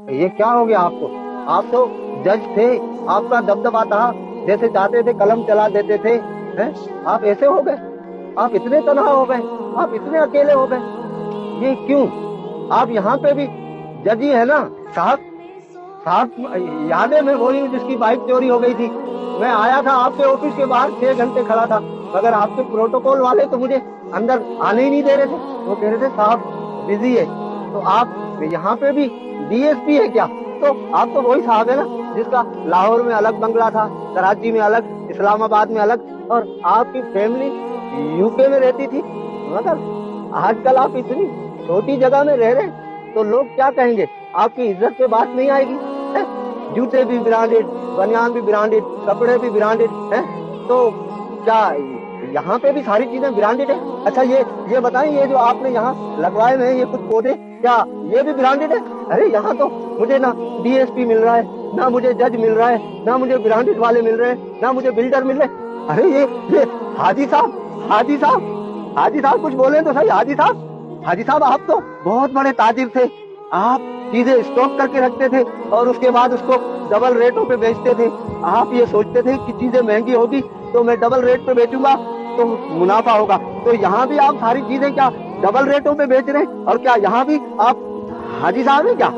ये क्या हो गया आपको? आप तो जज थे, आपका दबदबा था, जैसे चाहते थे कलम चला देते थे, हैं? आप ऐसे हो गए, आप इतने तनहा हो गए, आप इतने अकेले हो गए, ये क्यों? आप यहाँ पे भी जज ही है ना साहब। साहब याद है, मैं वही हूँ जिसकी बाइक चोरी हो गई थी। मैं आया था आपके ऑफिस के बाहर 6 घंटे खड़ा था, मगर आपके प्रोटोकॉल वाले तो मुझे अंदर आने ही नहीं दे रहे थे। वो कह रहे थे साहब बिजी है। तो आप यहाँ पे भी डीएसपी है क्या? तो आप तो वही साहब है ना जिसका लाहौर में अलग बंगला था, कराची में अलग, इस्लामाबाद में अलग, और आपकी फैमिली यूके में रहती थी। मगर आजकल आप इतनी छोटी जगह में रह रहे हैं, तो लोग क्या कहेंगे? आपकी इज्जत पे बात नहीं आएगी है? जूते भी ब्रांडेड, बनियान भी ब्रांडेड, कपड़े भी ब्रांडेड है, तो क्या यहाँ पे भी सारी चीजें ब्रांडेड है? अच्छा ये बताएं, ये जो आपने यहाँ लगवाए हुए हैं ये कुछ पौधे, क्या ये भी ब्रांडेड है? अरे यहाँ तो मुझे ना डीएसपी मिल रहा है, ना मुझे जज मिल रहा है, ना मुझे ब्रांडेड वाले मिल रहे हैं, ना मुझे बिल्डर मिल रहे हैं। अरे ये हाजी साहब, हाजी साहब, हाजी साहब कुछ बोले तो सही। हाजी साहब, हाजी साहब आप तो बहुत बड़े ताजिर थे। आप चीजें स्टॉक करके रखते थे और उसके बाद उसको डबल रेटों पे बेचते थे। आप ये सोचते थे कि चीजें महंगी होगी तो मैं डबल रेट पे बेचूंगा तो मुनाफा होगा। तो यहाँ भी आप सारी चीजें क्या डबल रेटों पे बेच रहे हैं? और क्या यहाँ भी आप हाजी साहब हैं क्या?